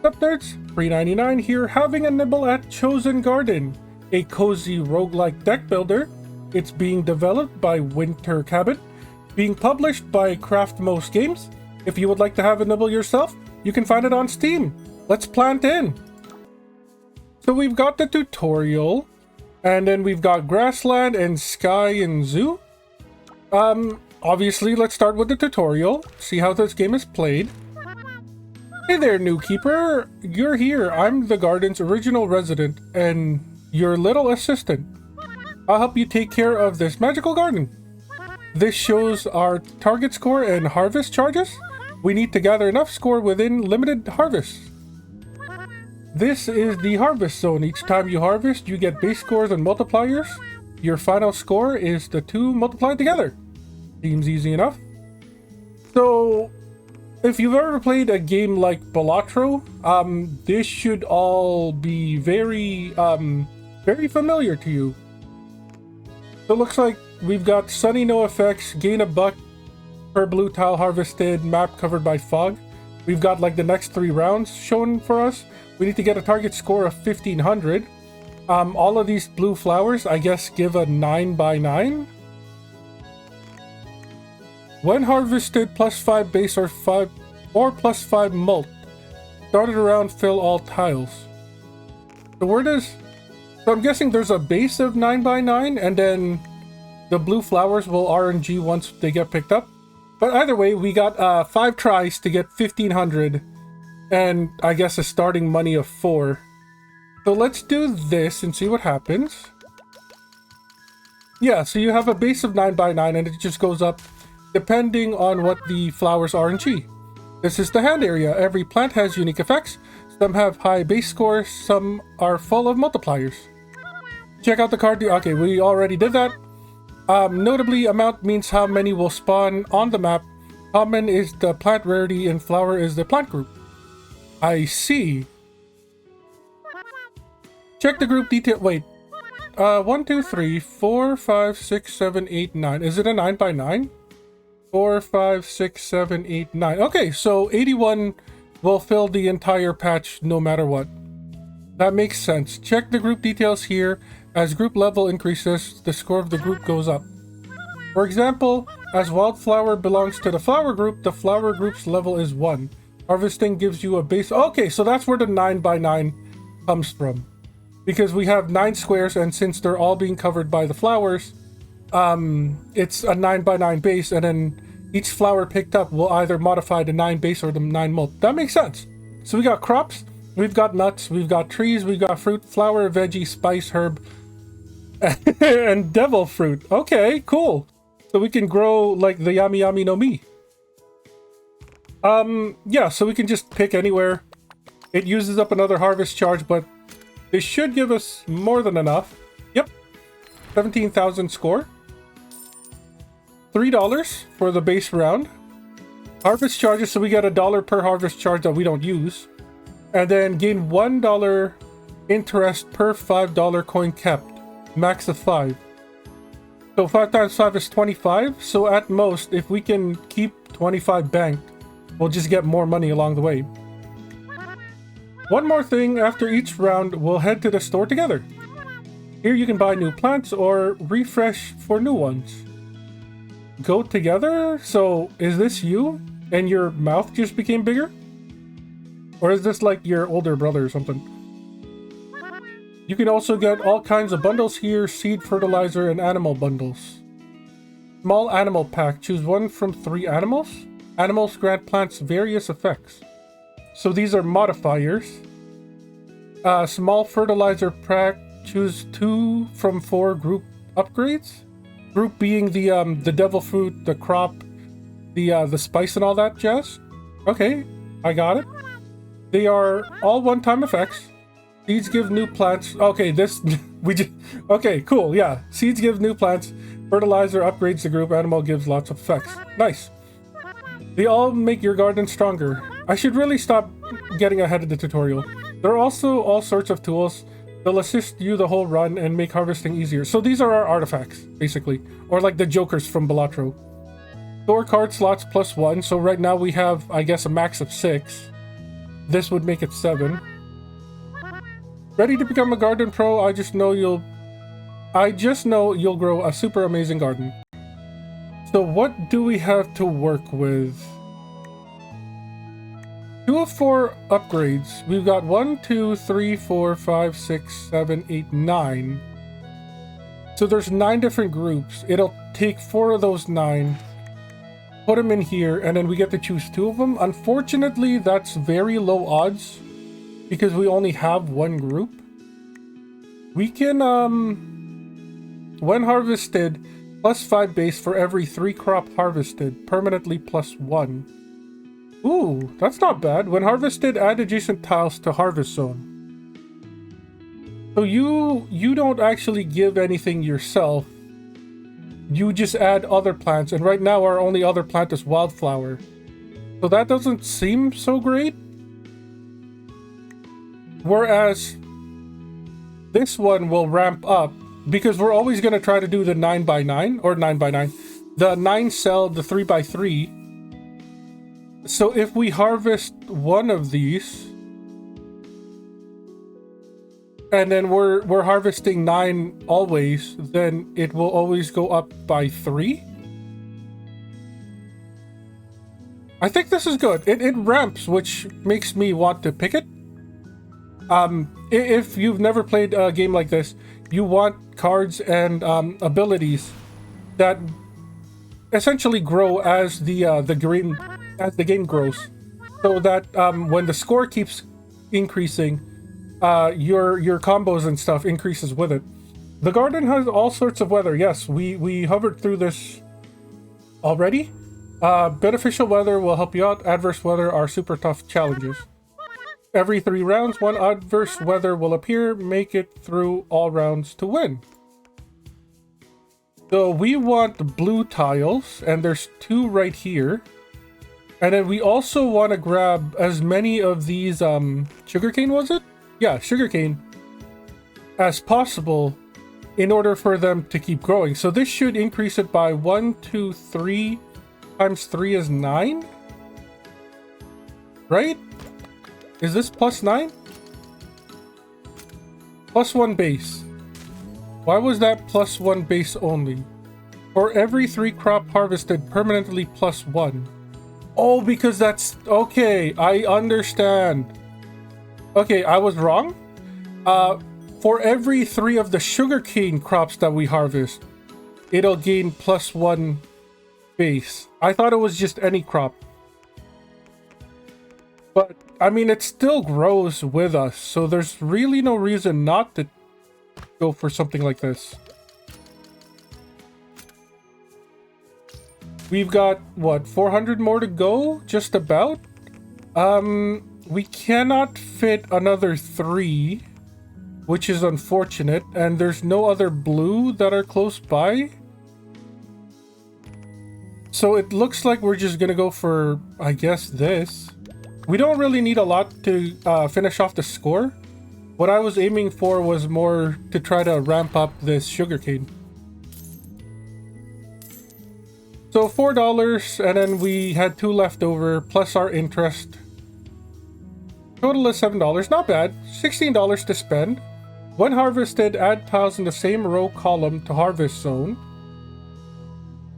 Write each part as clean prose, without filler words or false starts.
Sup Nerds, $3.99 here, having a nibble at Chosen Garden, a cozy roguelike deck builder. It's being developed by Winter Cabin, being published by Craftmost Games. If you would like to have a nibble yourself, you can find it on Steam. Let's plant in. So we've got the tutorial, and then we've got Grassland and Sky and Zoo. Obviously, let's start with the tutorial, see how this game is played. Hey there, new keeper. You're here. I'm the garden's original resident and your little assistant. I'll help you take care of this magical garden. This shows our target score and harvest charges. We need to gather enough score within limited harvests. This is the harvest zone. Each time you harvest, you get base scores and multipliers. Your final score is the two multiplied together. Seems easy enough. So, if you've ever played a game like Balatro, this should all be very familiar to you. So it looks like we've got sunny no effects, gain a buck per blue tile harvested, map covered by fog. We've got like the next 3 rounds shown for us. We need to get a target score of 1500. All of these blue flowers, I guess, give a 9x9. When harvested, +5 base or +5 mult. Started around fill all tiles. So where does... So I'm guessing there's a base of 9x9 and then the blue flowers will RNG once they get picked up. But either way, we got 5 tries to get 1500 and I guess a starting money of 4. So let's do this and see what happens. Yeah, so you have a base of 9x9 and it just goes up depending on what the flowers RNG. This is the hand area. Every plant has unique effects. Some have high base scores, some are full of multipliers. Check out the card. Okay, we already did that. Notably, amount means how many will spawn on the map. Common is the plant rarity and flower is the plant group. I see. Check the group detail. Wait. 1, 2, 3, 4, 5, 6, 7, 8, 9. Is it a 9x9? 4, 5, 6, 7, 8, 9. Okay, so 81 will fill the entire patch no matter what. That makes sense. Check the group details here. As group level increases, the score of the group goes up. For example, as wildflower belongs to the flower group, the flower group's level is 1. Harvesting gives you a base... Okay, so that's where the 9x9 comes from. Because we have 9 squares, and since they're all being covered by the flowers... it's a 9x9 base, and then each flower picked up will either modify the 9 base or the 9 mult. That makes sense. So we got crops, we've got nuts, we've got trees, we've got fruit, flower, veggie, spice, herb, and devil fruit. Okay, cool. So we can grow like the yummy yummy no mi. Yeah, so we can just pick anywhere. It uses up another harvest charge, but this should give us more than enough. Yep, 17,000 score. $3 for the base round. Harvest charges, so we get $1 per harvest charge that we don't use. And then gain $1 interest per $5 coin kept. Max of 5. So 5 times 5 is 25. So at most, if we can keep 25 banked, we'll just get more money along the way. One more thing, after each round, we'll head to the store together. Here you can buy new plants or refresh for new ones. Go together? So, is this you? And your mouth just became bigger? Or is this like your older brother or something? You can also get all kinds of bundles here, seed, fertilizer, and animal bundles. Small animal pack. Choose one from 3 animals. Animals grant plants various effects. So these are modifiers. Small fertilizer pack. Choose 2 from 4 group upgrades. Group being the devil fruit, the crop, the spice and all that jazz. Okay, I got it. They are all one-time effects. Seeds give new plants. Okay, this we just okay, cool. Yeah, seeds give new plants. Fertilizer upgrades the group. Animal gives lots of effects. Nice. They all make your garden stronger. I should really stop getting ahead of the tutorial. There are also all sorts of tools. They'll assist you the whole run and make harvesting easier. So these are our artifacts, basically. Or like the jokers from Balatro. Store card slots +1. So right now we have, I guess, a max of 6. this would make it 7. Ready to become a garden pro? I just know you'll grow a super amazing garden. So what do we have to work with? 2 of 4 upgrades. We've got 1, 2, 3, 4, 5, 6, 7, 8, 9. So there's 9 different groups. It'll take 4 of those 9, put them in here, and then we get to choose 2 of them. Unfortunately, that's very low odds because we only have 1 group. We can, when harvested, plus 5 base for every 3 crop harvested, permanently plus 1. Ooh, that's not bad. When harvested, add adjacent tiles to harvest zone. So you don't actually give anything yourself. You just add other plants, and right now our only other plant is wildflower. So that doesn't seem so great. Whereas this one will ramp up because we're always going to try to do the 9x9 or 9x9, the 9 cell, the 3x3. So if we harvest one of these, and then we're harvesting 9 always, then it will always go up by 3. I think this is good. It ramps, which makes me want to pick it. If you've never played a game like this, you want cards and abilities that essentially grow as the game grows, so that when the score keeps increasing, your combos and stuff increases with it. The garden has all sorts of weather. Yes, we hovered through this already. Beneficial weather will help you out. Adverse weather are super tough challenges. Every 3 rounds, 1 adverse weather will appear. Make it through all rounds to win. So we want blue tiles, and there's 2 right here. And then we also want to grab as many of these sugarcane, was it? Yeah, sugarcane as possible in order for them to keep growing. So this should increase it by 1, 2, 3 times 3 is 9, right? Is this plus 9? Plus 1 base. Why was that plus 1 base only? For every 3 crop harvested, permanently plus 1. Oh, because that's... Okay, I understand. Okay, I was wrong. For every 3 of the sugarcane crops that we harvest, it'll gain plus 1 base. I thought it was just any crop. But, I mean, it still grows with us, so there's really no reason not to go for something like this. We've got, what, 400 more to go? Just about? We cannot fit another 3, which is unfortunate, and there's no other blue that are close by. So it looks like we're just gonna go for, I guess, this. We don't really need a lot to finish off the score. What I was aiming for was more to try to ramp up this sugarcane. So $4, and then we had 2 left over, plus our interest. Total is $7. Not bad. $16 to spend. When harvested, add tiles in the same row column to harvest zone.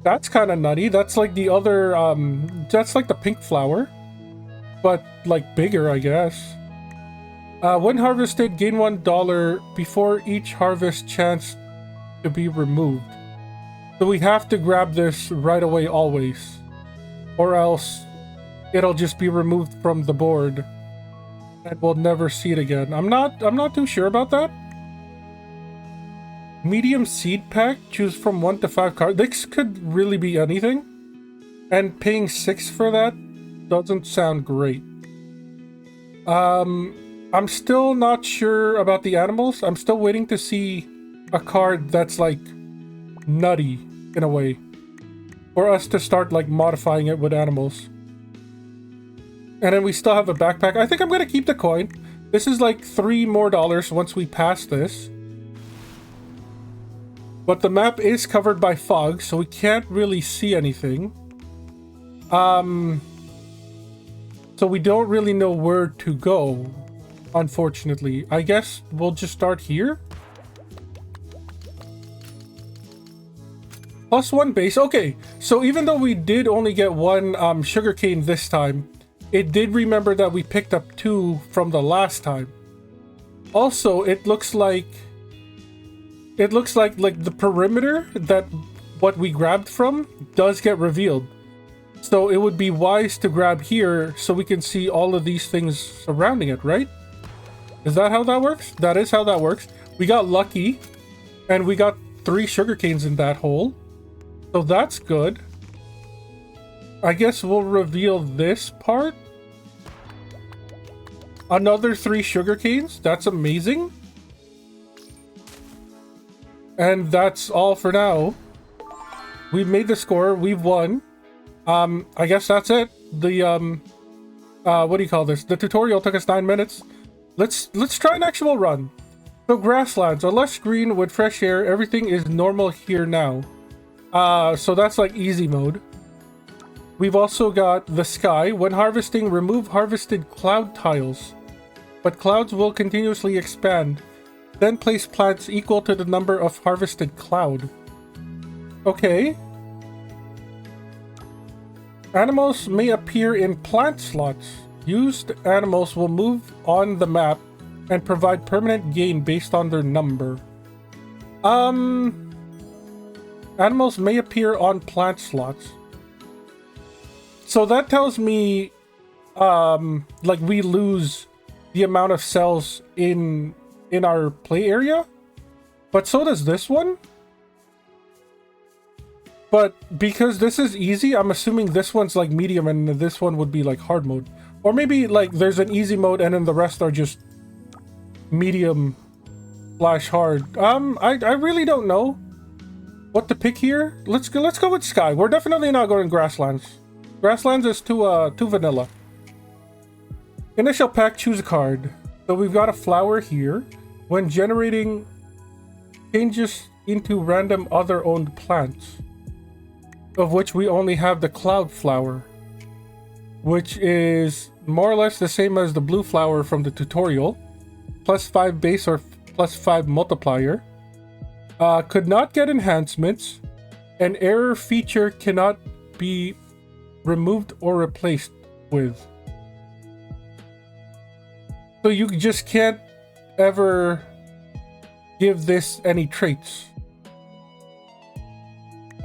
That's kind of nutty. That's like the other, that's like the pink flower, but like bigger, I guess. When harvested, gain $1 before each harvest chance to be removed. So we have to grab this right away always, or else it'll just be removed from the board and we'll never see it again. I'm not too sure about that. Medium seed pack, choose from 1 to 5 cards. This could really be anything, and paying 6 for that doesn't sound great. I'm still not sure about the animals. I'm still waiting to see a card that's like nutty in a way, for us to start like modifying it with animals. And then we still have a backpack. I think I'm gonna keep the coin. This is like $3 more once we pass this. But the map is covered by fog, so we can't really see anything. So So we don't really know where to go, unfortunately. I guess we'll just start here. +1 base. Okay, so even though we did only get one sugarcane this time, it did remember that we picked up 2 from the last time. Also, it looks like the perimeter that what we grabbed from does get revealed. So it would be wise to grab here so we can see all of these things surrounding it, right? Is that how that works? That is how that works. We got lucky and we got 3 sugarcanes in that hole. So that's good. I guess we'll reveal this part. Another 3 sugarcanes. That's amazing. And that's all for now. We've made the score. We've won. I guess that's it. The what do you call this? The tutorial took us 9 minutes. Let's try an actual run. So grasslands are lush green with fresh air. Everything is normal here now. So that's like easy mode. We've also got the sky. When harvesting, remove harvested cloud tiles. But clouds will continuously expand. Then place plants equal to the number of harvested cloud. Okay. Animals may appear in plant slots. Used animals will move on the map and provide permanent gain based on their number. Animals may appear on plant slots. So that tells me, like we lose the amount of cells in our play area. But so does this one. But because this is easy, I'm assuming this one's like medium and this one would be like hard mode. Or maybe like there's an easy mode and then the rest are just medium / hard. I really don't know what to pick here. Let's go with sky. We're definitely not going grasslands. Grasslands is too vanilla. Initial pack, choose a card. So we've got a flower here. When generating, changes into random other owned plants, of which we only have the cloud flower, which is more or less the same as the blue flower from the tutorial. +5 base or +5 multiplier. Could not get enhancements. An error feature cannot be removed or replaced with. So you just can't ever give this any traits.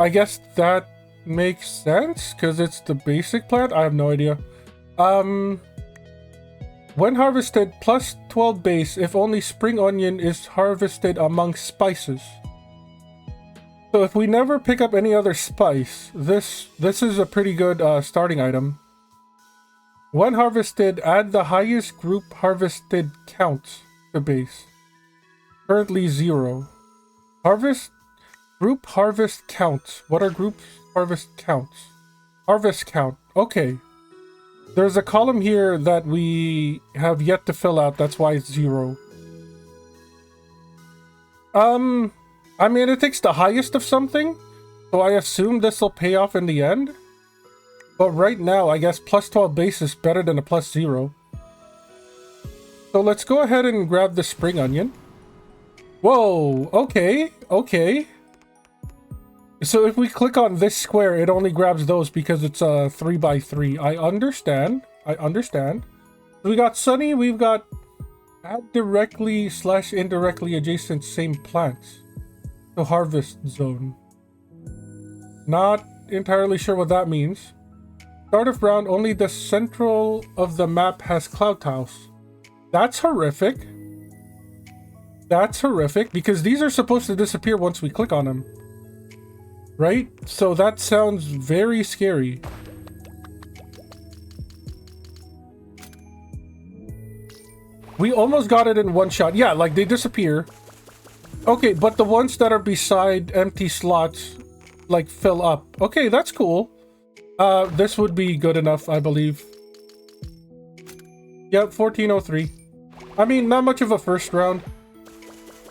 I guess that makes sense because it's the basic plant. I have no idea. When harvested, +12 base if only spring onion is harvested among spices. So if we never pick up any other spice, this is a pretty good starting item. When harvested, add the highest group harvested counts to base. Currently 0. Group harvest counts. What are group harvest counts? Harvest count. Okay. There's a column here that we have yet to fill out. That's why it's 0. I mean, it takes the highest of something, so I assume this will pay off in the end. But right now, I guess +12 base is better than a +0. So let's go ahead and grab the spring onion. Whoa, okay, okay. So if we click on this square, it only grabs those because it's a 3x3. I understand. We got sunny, we've got add directly / indirectly adjacent same plants to harvest zone. Not entirely sure what that means. Start of round, only the central of the map has cloud tiles. That's horrific. That's horrific because these are supposed to disappear once we click on them. Right? So that sounds very scary. We almost got it in one shot. Yeah, like they disappear. Okay, but the ones that are beside empty slots like fill up. Okay, that's cool. This would be good enough, I believe. Yep, 1403. I mean, not much of a first round.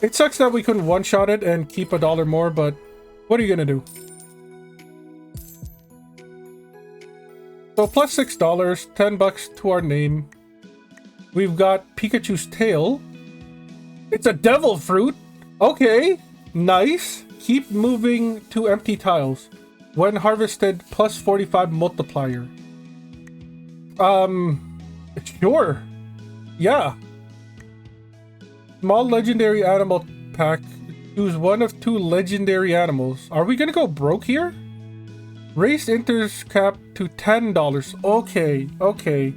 It sucks that we couldn't one-shot it and keep $1 more, but what are you gonna do? So So plus $6, $10 to our name. We've got Pikachu's tail. It's a devil fruit. Okay, nice. Keep moving to empty tiles. When harvested, plus 45 multiplier. Sure. Yeah. Small legendary animal pack. Choose one of 2 legendary animals. Are we gonna go broke here? Raise interest cap to $10. Okay, okay.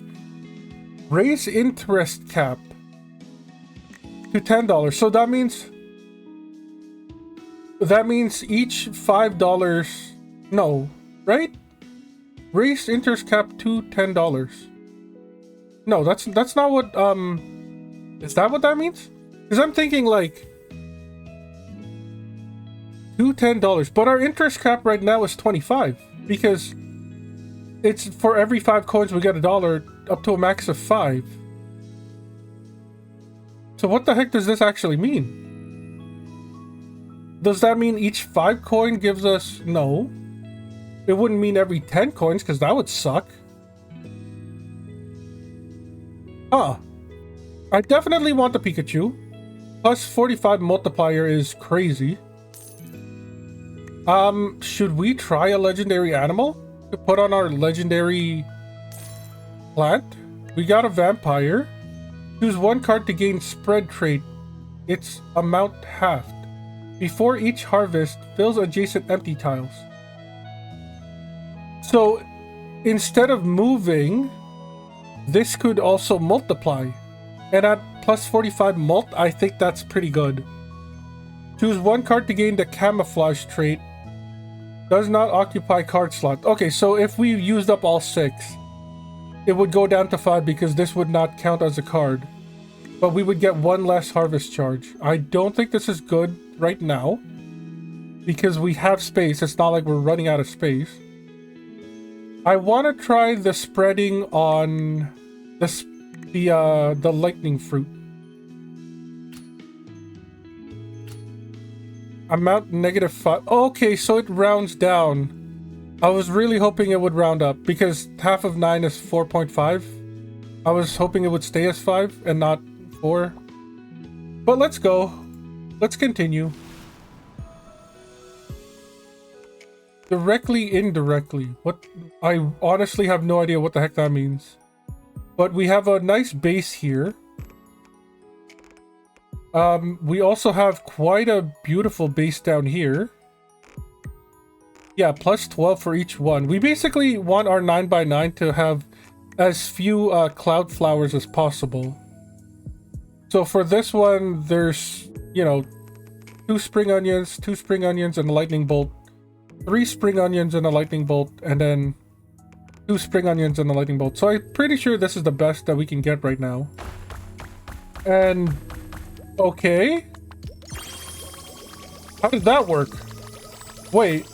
Raise interest cap to $10. So that means each $5. No, right? Raise interest cap to $10. No, that's not what is that what that means? Because I'm thinking like to $10, but our interest cap right now is 25 because it's for every 5 coins we get $1 up to a max of 5. So what the heck does this actually mean? Does that mean each 5 coin gives us... No. It wouldn't mean every 10 coins because that would suck. Huh. I definitely want the Pikachu. Plus 45 multiplier is crazy. Should we try a legendary animal to put on our legendary plant? We got a vampire. Choose 1 card to gain spread trait. Its amount halved. Before each harvest, fills adjacent empty tiles. So, instead of moving, this could also multiply. And at plus 45 mult, I think that's pretty good. Choose 1 card to gain the camouflage trait. Does not occupy card slot. Okay, so if we used up all 6, it would go down to 5 because this would not count as a card. But we would get 1 less harvest charge. I don't think this is good right now because we have space. It's not like we're running out of space. I want to try the spreading on the lightning fruit. Amount -5. Okay, so it rounds down. I was really hoping it would round up because half of 9 is 4.5. I was hoping it would stay as 5 and not 4. But let's go. Let's continue. Directly, indirectly. What? I honestly have no idea what the heck that means. But we have a nice base here. We also have quite a beautiful base down here. Yeah, plus 12 for each one. We basically want our 9x9 to have as few cloud flowers as possible. So for this one, there's, you know, 2 spring onions, 2 spring onions, and a lightning bolt. 3 spring onions and a lightning bolt, and then 2 spring onions and a lightning bolt. So I'm pretty sure this is the best that we can get right now. And... okay. How did that work? Wait.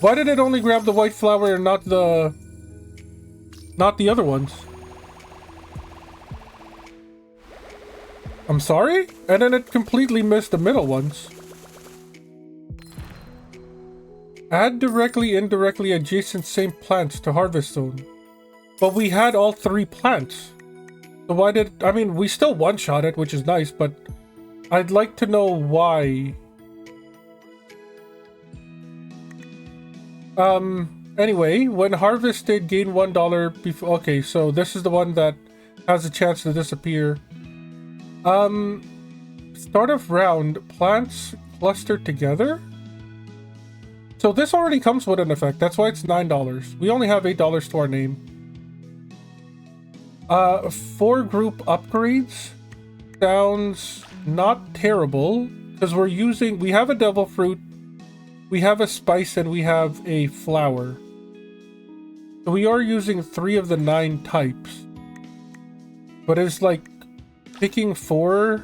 Why did it only grab the white flower and not the other ones? I'm sorry? And then it completely missed the middle ones. Add directly, indirectly adjacent same plants to harvest zone. But we had all 3 plants. So why did... I mean, we still one-shot it, which is nice, but I'd like to know why. Anyway, when harvested, gain $1 before... okay, so this is the one that has a chance to disappear. Start of round, plants cluster together? So this already comes with an effect, that's why it's $9. We only have $8 to our name. 4 group upgrades sounds not terrible because we have a devil fruit, we have a spice, and we have a flower. So we are using 3 of the 9 types. But it's like picking 4.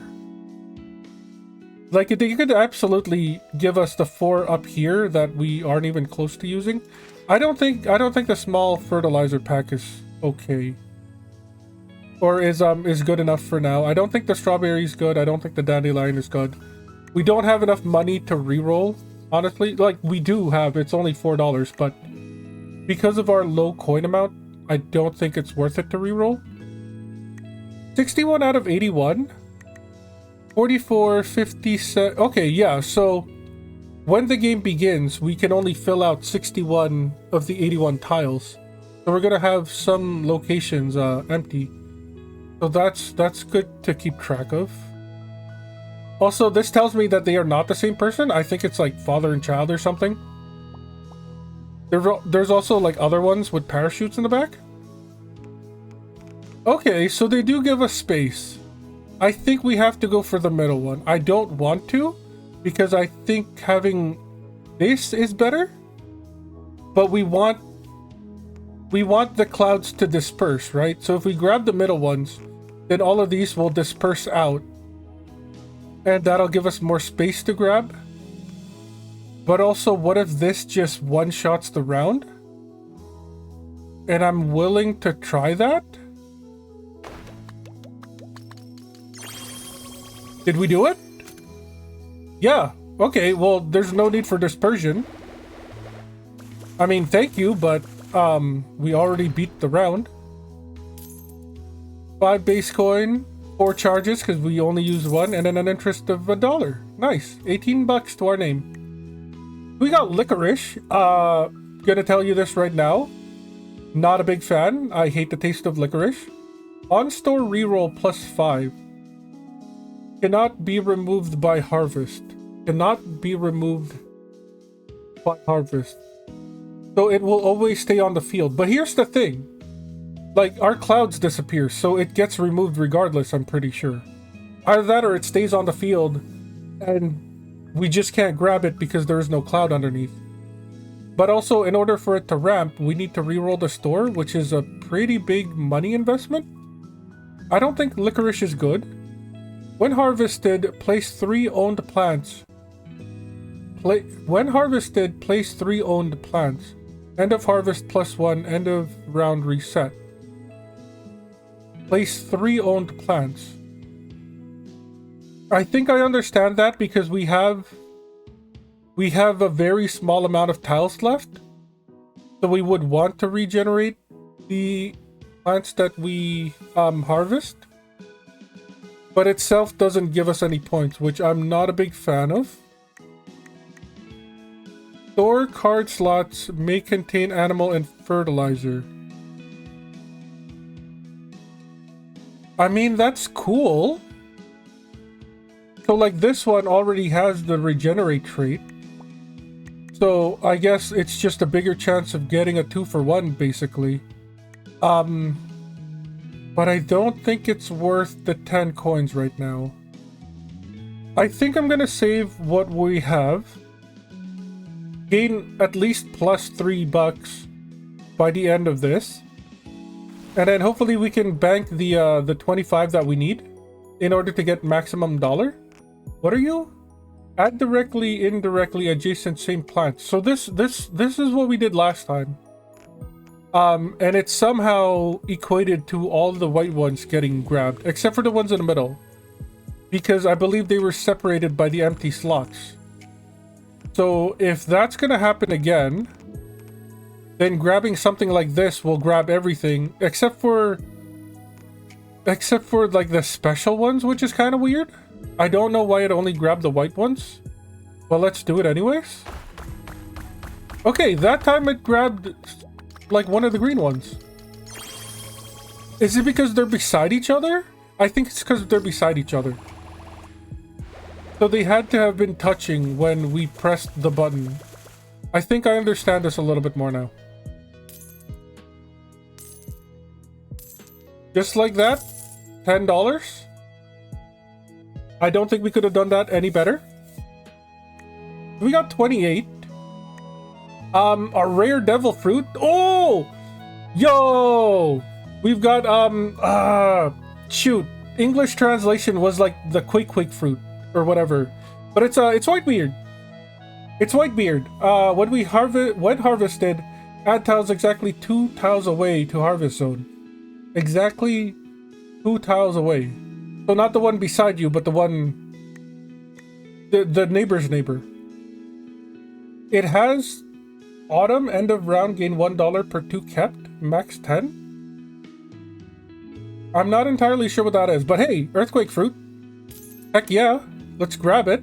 Like they could absolutely give us the 4 up here that we aren't even close to using. I don't think the small fertilizer pack is okay. Or is good enough for now. I don't think the strawberry is good. I don't think the dandelion is good. We don't have enough money to reroll, honestly. Like, we do have, it's only $4, but because of our low coin amount, I don't think it's worth it to reroll. 61 out of 81. 44, 57. Okay, yeah, so when the game begins, we can only fill out 61 of the 81 tiles. So we're gonna have some locations empty. So that's good to keep track of. Also, this tells me that they are not the same person. I think it's like father and child or something. There's also like other ones with parachutes in the back. Okay, so they do give us space. I think we have to go for the middle one. I don't want to, because I think having this is better. But we want the clouds to disperse, right? So if we grab the middle ones, then all of these will disperse out. And that'll give us more space to grab. But also, what if this just one-shots the round? And I'm willing to try that? Did we do it? Yeah. Okay, well, there's no need for dispersion. I mean, thank you, but we already beat the round. 5 base coin, 4 charges because we only use 1, and then an interest of $1. Nice. 18 bucks to our name. We got licorice. Gonna tell you this right now. Not a big fan. I hate the taste of licorice. On-store reroll +5. Cannot be removed by harvest. Cannot be removed by harvest. So it will always stay on the field. But here's the thing. Like, our clouds disappear, so it gets removed regardless, I'm pretty sure. Either that or it stays on the field, and we just can't grab it because there is no cloud underneath. But also, in order for it to ramp, we need to reroll the store, which is a pretty big money investment. I don't think licorice is good. When harvested, place 3 owned plants. When harvested, place 3 owned plants. End of harvest +1, end of round reset. Place 3 owned plants. I think I understand that because we have a very small amount of tiles left. So we would want to regenerate the plants that we harvest. But itself doesn't give us any points, which I'm not a big fan of. Store card slots may contain animal and fertilizer. I mean, that's cool. So like this one already has the regenerate trait. So I guess it's just a bigger chance of getting a 2-for-1 basically. But I don't think it's worth the 10 coins right now. I think I'm gonna save what we have. Gain at least +$3 by the end of this. And then hopefully we can bank the 25 that we need in order to get maximum dollar. What are you? Add directly, indirectly, adjacent, same plants. So this is what we did last time. And it's somehow equated to all the white ones getting grabbed, except for the ones in the middle. Because I believe they were separated by the empty slots. So if that's gonna happen again, then grabbing something like this will grab everything, except for like the special ones, which is kind of weird. I don't know why it only grabbed the white ones. Well, let's do it anyways. Okay, that time it grabbed like one of the green ones. Is it because they're beside each other? I think it's because they're beside each other. So they had to have been touching when we pressed the button. I think I understand this a little bit more now. Just like that, $10. I don't think we could have done that any better. We got 28. A rare devil fruit. Oh! Yo! We've got, shoot. English translation was like the quake fruit or whatever. But it's whitebeard. It's whitebeard. When harvested, add tiles exactly 2 tiles away to harvest zone. Exactly 2 tiles away. So not the one beside you, but the one... The neighbor's neighbor. It has Autumn, end of round, gain $1 per 2 kept, max 10. I'm not entirely sure what that is, but hey, earthquake fruit. Heck yeah, let's grab it.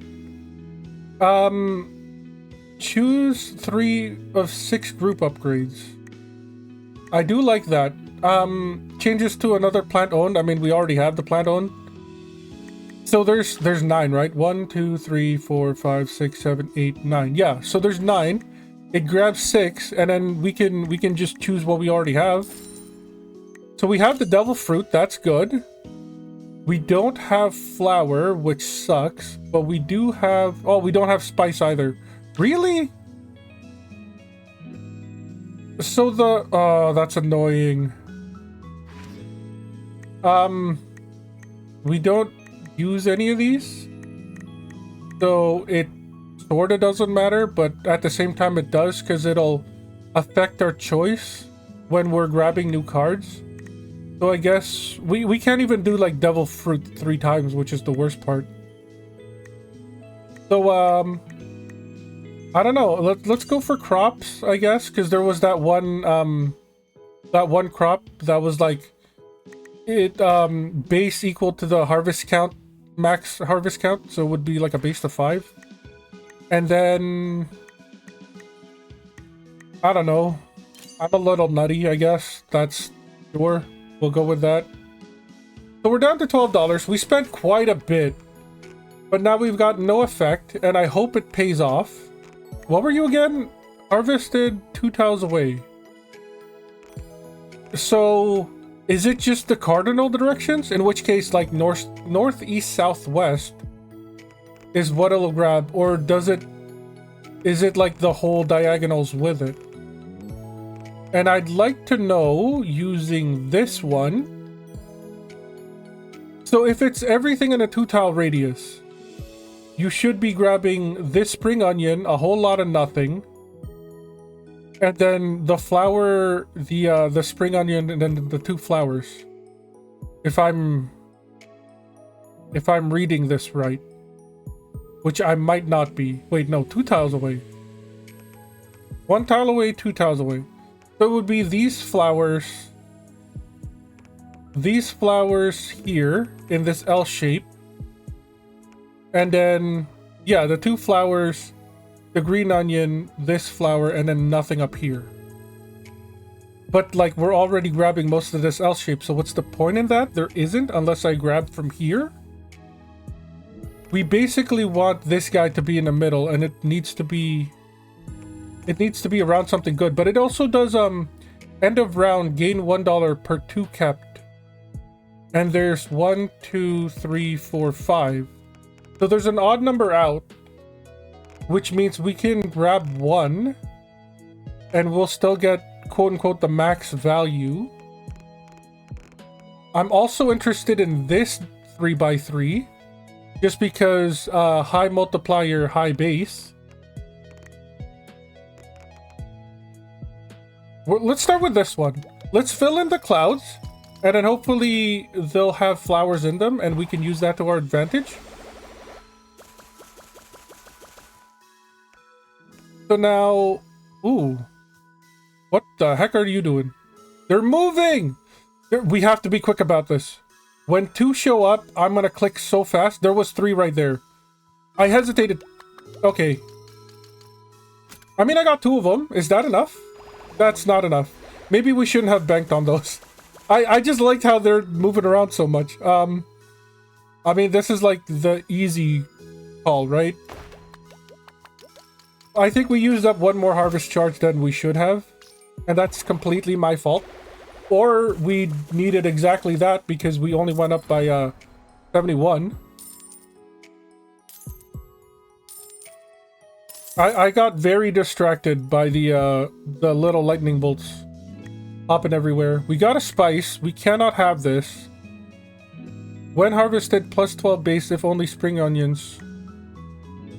Choose 3 of 6 group upgrades. I do like that. Changes to another plant owned. I mean, we already have the plant owned. So there's 9, right? 1, 2, 3, 4, 5, 6, 7, 8, 9. Yeah, so there's 9. It grabs 6, and then we can just choose what we already have. So we have the devil fruit, that's good. We don't have flour, which sucks, but we do have... Oh, we don't have spice either. Really? So the... Oh, that's annoying. We don't use any of these. So it sorta doesn't matter, but at the same time it does, because it'll affect our choice when we're grabbing new cards. So I guess we can't even do like devil fruit 3 times, which is the worst part. So I don't know. Let's go for crops, I guess, because there was that one crop that was like it base equal to the harvest count, max harvest count, so it would be like a base of 5. And then I don't know. I'm a little nutty, I guess. That's sure. We'll go with that. So we're down to $12. We spent quite a bit, but now we've got no effect, and I hope it pays off. What were you again? Harvested 2 tiles away. So is it just the cardinal directions? In which case, like north, east, southwest is what it'll grab, or is it like the whole diagonals with it? And I'd like to know, using this one, so if it's everything in a 2-tile radius, you should be grabbing this spring onion, a whole lot of nothing, and then the flower, the spring onion, and then the 2 flowers. If I'm reading this right, which I might not be. Wait, no, 2 tiles away. 1 tile away, 2 tiles away. So it would be these flowers here in this L shape, and then yeah, the 2 flowers, the green onion, this flower, and then nothing up here. But like we're already grabbing most of this L shape, so what's the point in that? There isn't, unless I grab from here. We basically want this guy to be in the middle, and it needs to be around something good. But it also does end of round, gain $1 per 2 kept. And there's 1, 2, 3, 4, 5. So there's an odd number out, which means we can grab 1 and we'll still get quote unquote the max value. I'm also interested in this 3x3 just because high multiplier, high base. Let's start with this one. Let's fill in the clouds, and then hopefully they'll have flowers in them, and we can use that to our advantage. So now... Ooh. What the heck are you doing? They're moving! We have to be quick about this. When 2 show up, I'm gonna click so fast. There was 3 right there. I hesitated. Okay. I mean, I got 2 of them. Is that enough? That's not enough. Maybe we shouldn't have banked on those. I just liked how they're moving around so much. I mean, this is like the easy call, right? I think we used up 1 more harvest charge than we should have. And that's completely my fault. Or we needed exactly that because we only went up by 71. I got very distracted by the little lightning bolts hopping everywhere. We got a spice. We cannot have this. When harvested, plus 12 base if only spring onions.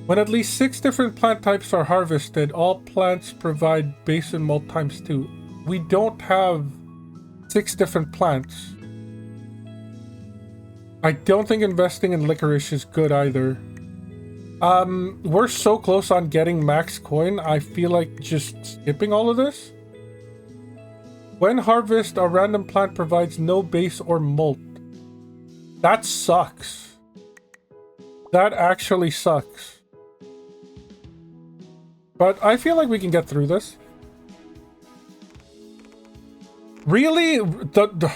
When at least 6 different plant types are harvested, all plants provide base and molt times 2. We don't have 6 different plants. I don't think investing in licorice is good either. We're so close on getting max coin, I feel like just skipping all of this. When harvest, a random plant provides no base or molt. That sucks. That actually sucks. But I feel like we can get through this. Really? The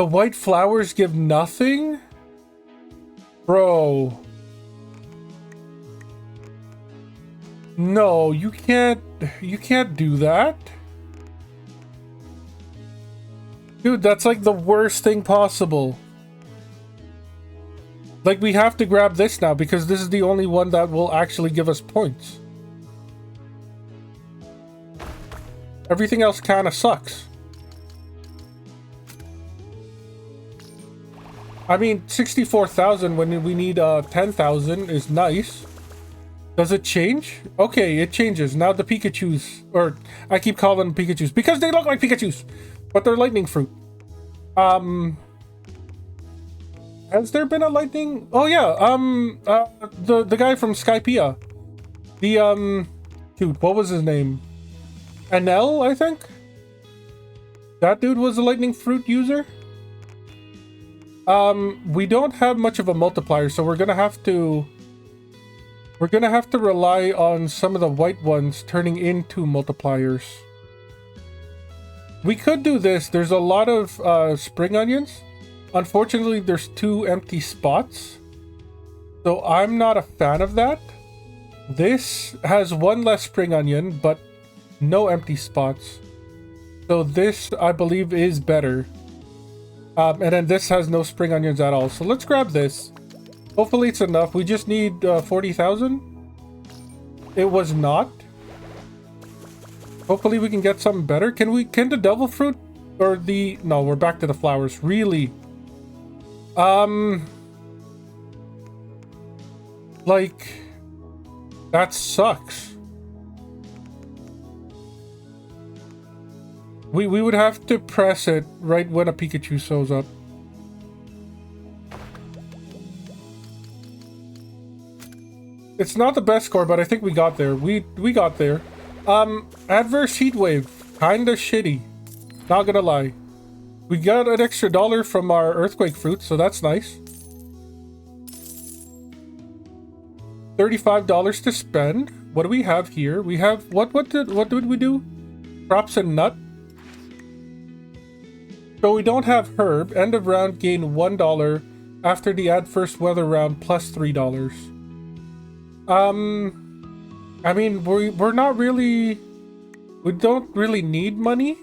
white flowers give nothing? Bro. No, you can't do that. Dude, that's like the worst thing possible. Like, we have to grab this now because this is the only one that will actually give us points. Everything else kind of sucks. I mean, 64,000 when we need 10,000 is nice. Does it change? Okay, it changes. Now the Pikachus, or I keep calling them Pikachus because they look like Pikachus, but they're lightning fruit. Has there been a lightning? Oh yeah, the guy from Skypiea. The dude, what was his name? Anel, I think? That dude was a lightning fruit user? We don't have much of a multiplier, so we're gonna have to rely on some of the white ones turning into multipliers. We could do this. There's a lot of spring onions. Unfortunately, there's 2 empty spots. So I'm not a fan of that. This has 1 less spring onion, but no empty spots. So this, I believe, is better. And then this has no spring onions at all. So let's grab this. Hopefully it's enough. We just need 40,000. It was not. Hopefully we can get something better. Can the devil fruit or the... No, we're back to the flowers. Really? Like, that sucks. We would have to press it right when a Pikachu shows up. It's not the best score, but I think we got there. We got there. Adverse heat wave. Kinda shitty. Not gonna lie. We got an extra $1 from our earthquake fruit, so that's nice. $35 to spend. What do we have here? We have what did we do? Crops and nut. So we don't have herb. End of round, gain $1 after the adverse weather round plus $3. I mean, we're not really... We don't really need money.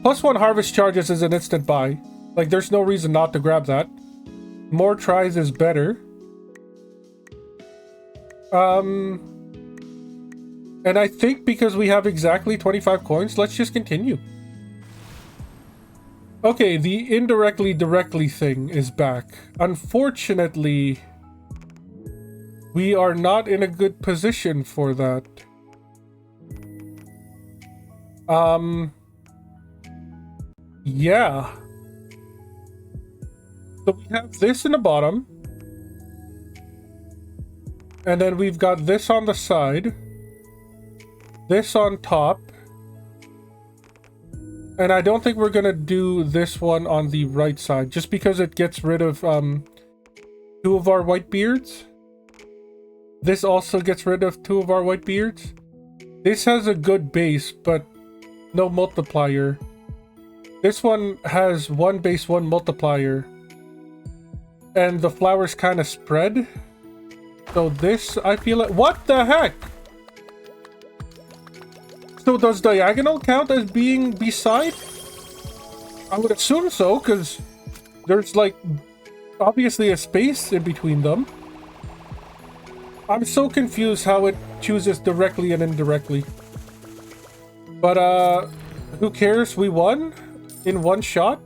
+1 harvest charges is an instant buy. Like, there's no reason not to grab that. More tries is better. And I think because we have exactly 25 coins, let's just continue. Okay, the directly thing is back. Unfortunately, we are not in a good position for that. Yeah. So we have this in the bottom. And then we've got this on the side. This on top. And I don't think we're gonna do this one on the right side, just because it gets rid of 2 of our white beards. This also gets rid of 2 of our white beards. This has a good base, but no multiplier. This one has 1 base, 1 multiplier. And the flowers kind of spread. So this, I feel like... What the heck? So does diagonal count as being beside? I would assume so, because there's like obviously a space in between them. I'm so confused how it chooses directly and indirectly. But who cares? We won in one shot.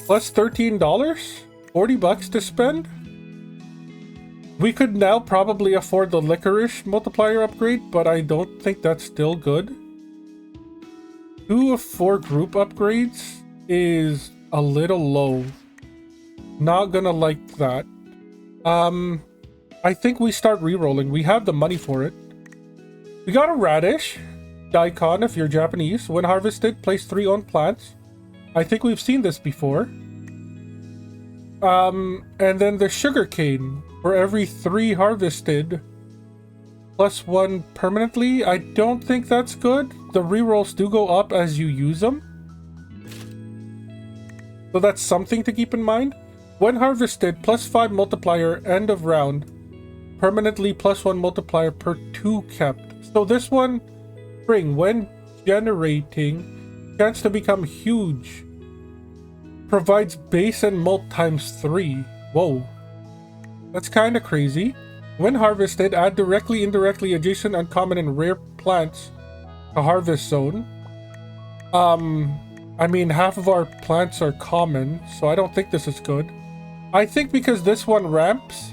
Plus $13, $40 to spend. We could now probably afford the licorice multiplier upgrade, but I don't think that's still good. 2 of 4 group upgrades is a little low. Not gonna like that. I think we start re-rolling. We have the money for it. We got a radish. Daikon, if you're Japanese. When harvested, place 3 on plants. I think we've seen this before. And then the sugar cane. For every 3 harvested, plus 1 permanently. I don't think that's good. The rerolls do go up as you use them. So that's something to keep in mind. When harvested, plus 5 multiplier, end of round. Permanently plus 1 multiplier per 2 kept. So this one, spring, when generating, chance to become huge. Provides base and mult times 3. Whoa. That's kind of crazy. When harvested, add directly, indirectly, adjacent, uncommon, and rare plants to harvest zone. I mean, half of our plants are common, so I don't think this is good. I think because this one ramps...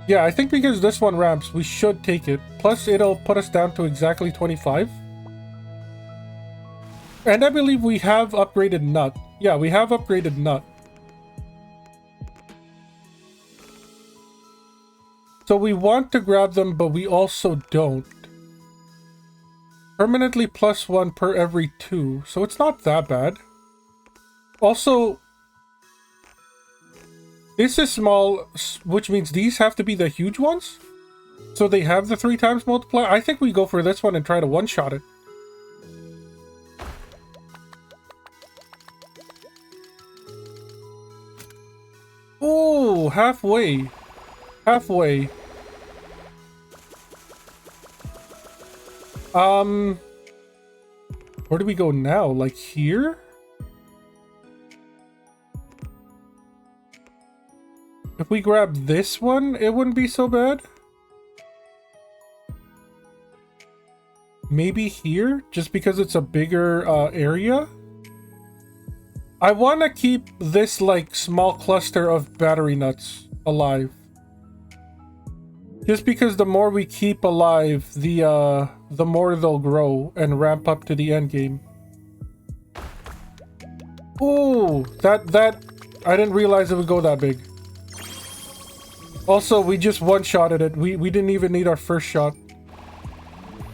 Yeah, I think because this one ramps, we should take it. Plus, it'll put us down to exactly 25. And I believe we have upgraded nut. Yeah, we have upgraded nut. So we want to grab them, but we also don't. Permanently plus 1 per every 2, so it's not that bad. Also, this is small, which means these have to be the huge ones. So they have the 3 times multiplier. I think we go for this one and try to one-shot it. Oh, halfway. Halfway. Where do we go now? Like here? If we grab this one, it wouldn't be so bad. Maybe here, just because it's a bigger area. I want to keep this like small cluster of battery nuts alive. Just because the more we keep alive, the more they'll grow and ramp up to the end game. Ooh, that I didn't realize it would go that big. Also, we just one-shotted it. We didn't even need our first shot.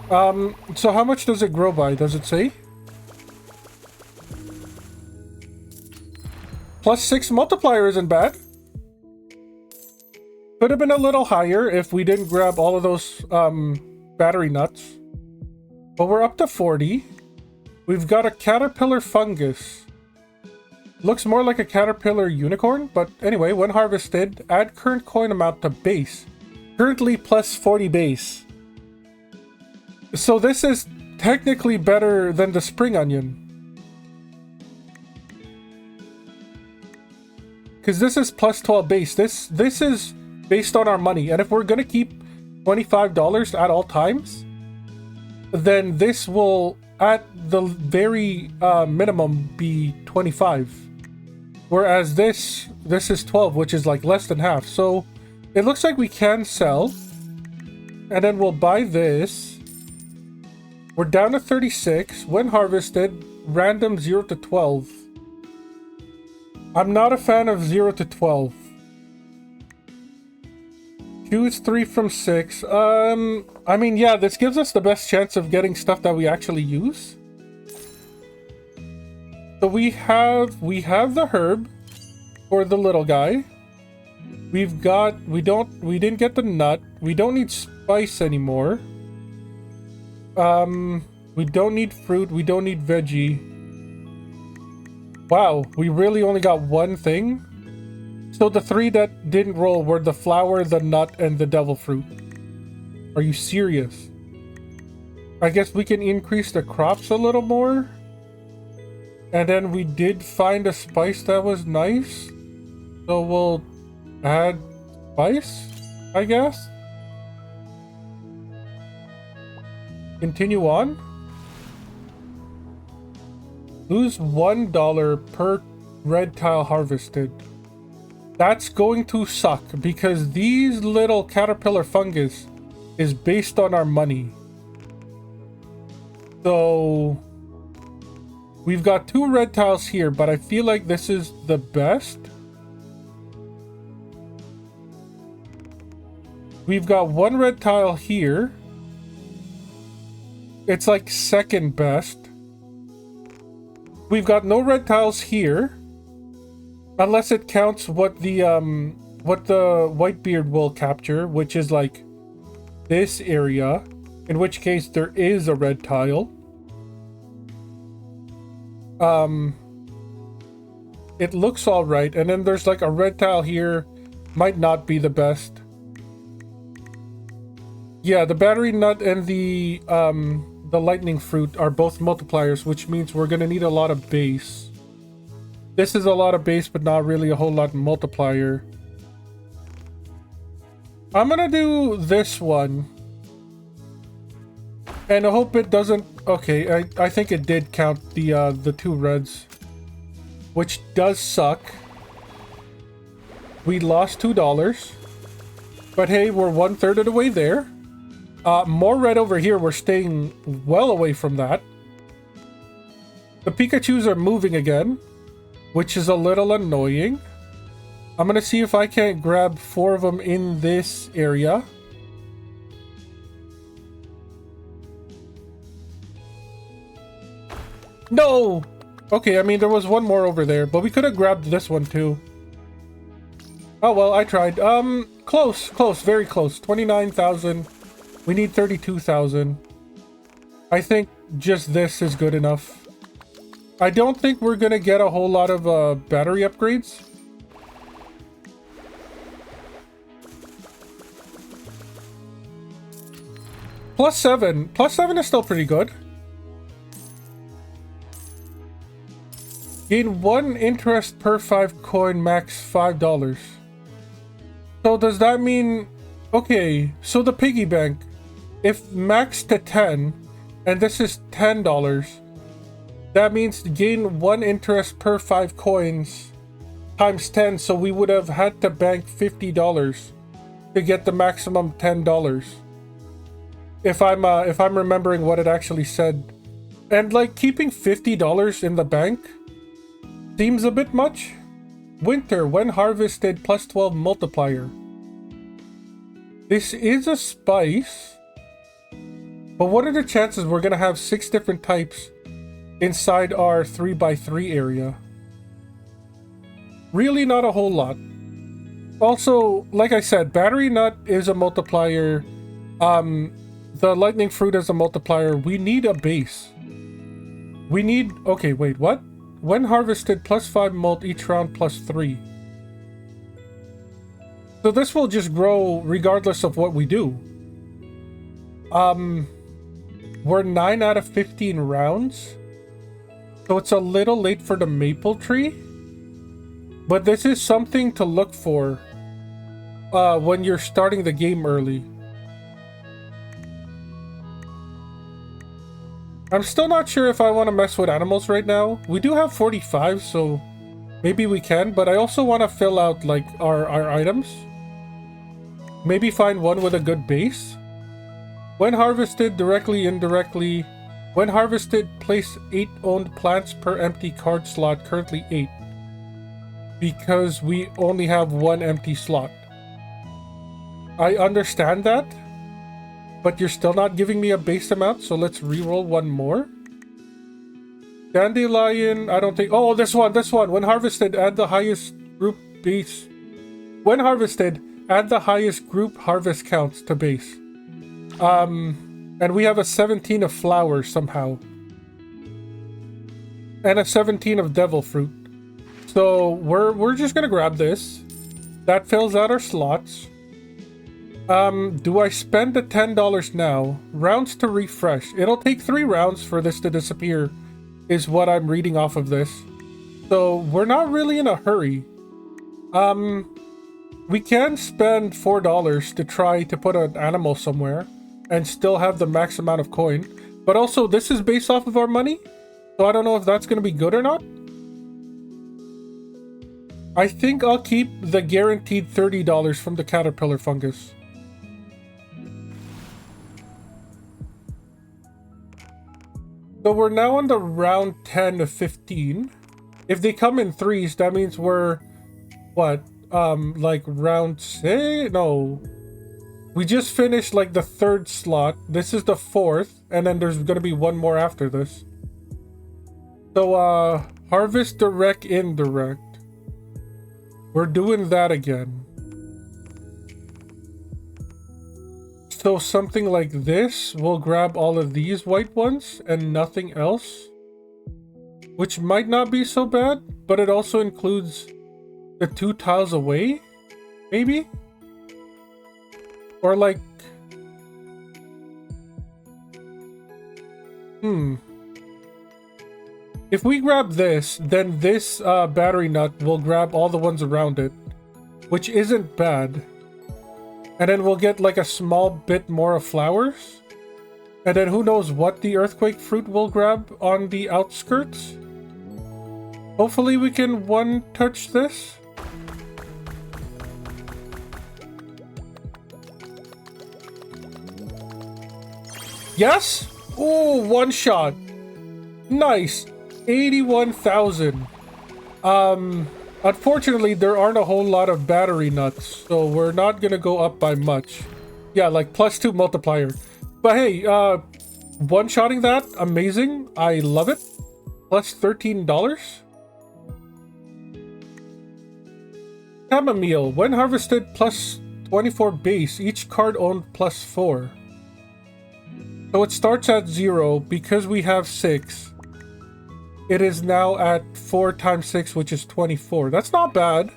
So how much does it grow by? Does it say? Plus 6 multiplier isn't bad. Could have been a little higher if we didn't grab all of those battery nuts. But we're up to 40. We've got a caterpillar fungus. Looks more like a caterpillar unicorn, but anyway, when harvested, add current coin amount to base. Currently plus 40 base. So this is technically better than the spring onion. Because this is plus 12 base. This is based on our money. And if we're going to keep $25 at all times, then this will, at the very minimum, be 25. Whereas this is 12, which is like less than half. So it looks like we can sell. And then we'll buy this. We're down to 36. When harvested, random 0 to 12. I'm not a fan of 0 to 12. Choose 3 from 6. I mean, yeah, this gives us the best chance of getting stuff that we actually use. So we have the herb for the little guy. We didn't get the nut. We don't need spice anymore. We don't need fruit. We don't need veggie. Wow, we really only got one thing? So the 3 that didn't roll were the flower, the nut, and the devil fruit. Are you serious? I guess we can increase the crops a little more. And then we did find a spice that was nice. So we'll add spice, I guess. Continue on. Lose $1 per red tile harvested. That's going to suck because these little caterpillar fungus is based on our money. So We've got 2 red tiles here, but I feel like this is the best. We've got 1 red tile here. It's like second best. We've got no red tiles here. Unless it counts what the Whitebeard will capture, which is like this area. In which case there is a red tile. It looks all right, and then there's like a red tile here. Might not be the best. Yeah, the battery nut and the lightning fruit are both multipliers, which means we're gonna need a lot of base. This is a lot of base, but not really a whole lot of multiplier. I'm gonna do this one. And I hope it doesn't... Okay, I think it did count the 2 reds. Which does suck. We lost $2. But hey, we're 1/3 of the way there. More red over here. We're staying well away from that. The Pikachus are moving again, which is a little annoying. I'm gonna see if I can't grab 4 of them in this area. No! Okay, I mean, there was 1 more over there, but we could have grabbed this one too. Oh well, I tried. Close, very close. 29,000. We need 32,000. I think just this is good enough. I don't think we're gonna get a whole lot of battery upgrades. +7. +7 is still pretty good. Gain 1 interest per 5 coin, max $5. So does that mean... Okay, so the piggy bank, if maxed to 10, and this is $10, that means to gain 1 interest per 5 coins times 10, so we would have had to bank $50 to get the maximum $10. If I'm remembering what it actually said. And like keeping $50 in the bank seems a bit much. Winter, when harvested, +12 multiplier. This is a spice. But what are the chances we're gonna have 6 different types inside our 3x3 area? Really not a whole lot. Also, like I said, battery nut is a multiplier. The lightning fruit is a multiplier. We need a base. We need... Okay, wait, what? When harvested, +5 mult each round, +3. So this will just grow regardless of what we do. We're 9 out of 15 rounds. So it's a little late for the maple tree. But this is something to look for when you're starting the game early. I'm still not sure if I want to mess with animals right now. We do have 45, so maybe we can. But I also want to fill out like our items. Maybe find one with a good base. When harvested, directly, indirectly. When harvested, place 8 owned plants per empty card slot, currently 8. Because we only have 1 empty slot. I understand that. But you're still not giving me a base amount, so let's reroll 1 more. Dandelion, I don't think... Oh, this one. When harvested, add the highest group base. When harvested, add the highest group harvest counts to base. And we have a 17 of flowers somehow. And a 17 of devil fruit. So we're just gonna grab this. That fills out our slots. Do I spend the $10 now? Rounds to refresh. It'll take 3 rounds for this to disappear, is what I'm reading off of this. So we're not really in a hurry. We can spend $4 to try to put an animal somewhere and still have the max amount of coin. But also, this is based off of our money, so I don't know if that's going to be good or not. I think I'll keep the guaranteed $30 from the caterpillar fungus. So we're now on the round 10 of 15. If they come in threes, that means we're what? Like round 6? No. We just finished like the 3rd slot. This is the 4th, and then there's gonna be one more after this. So harvest direct, indirect. We're doing that again. So something like this, we'll grab all of these white ones and nothing else. Which might not be so bad, but it also includes the 2 tiles away, maybe? Or like... If we grab this, then this battery nut will grab all the ones around it, which isn't bad. And then we'll get like a small bit more of flowers. And then who knows what the earthquake fruit will grab on the outskirts. Hopefully we can one-touch this. Yes? Ooh, one shot. Nice. 81,000. Unfortunately, there aren't a whole lot of battery nuts, so we're not gonna go up by much. Yeah, like +2 multiplier. But hey, one-shotting that, amazing. I love it. Plus $13. Chamomile. When harvested, plus 24 base. Each card owned plus 4. So it starts at 0 because we have 6. It is now at 4 times 6, which is 24. That's not bad.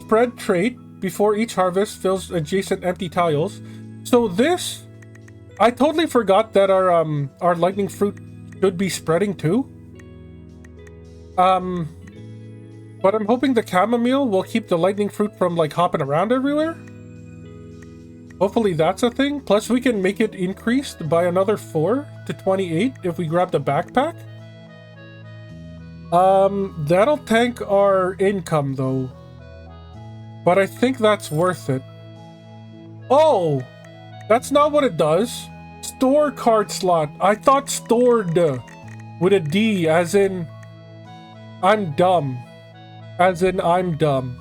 Spread trait. Before each harvest fills adjacent empty tiles. So this, I totally forgot that our lightning fruit should be spreading too. But I'm hoping the chamomile will keep the lightning fruit from like hopping around everywhere. Hopefully that's a thing. Plus we can make it increased by another 4 to 28 if we grab the backpack. That'll tank our income though. But I think that's worth it. Oh! That's not what it does. Store card slot. I thought stored with a D as in I'm dumb. As in I'm dumb.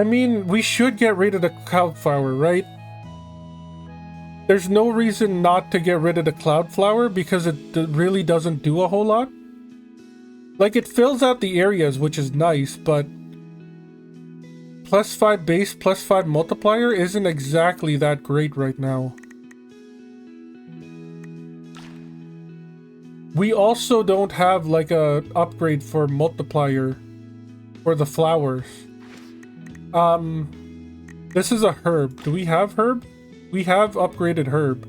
I mean, we should get rid of the cloud flower, right? There's no reason not to get rid of the cloud flower because it really doesn't do a whole lot. Like, it fills out the areas, which is nice, but +5 base, +5 multiplier isn't exactly that great right now. We also don't have like a upgrade for multiplier for the flowers. This is a herb. Do we have herb? We have upgraded herb.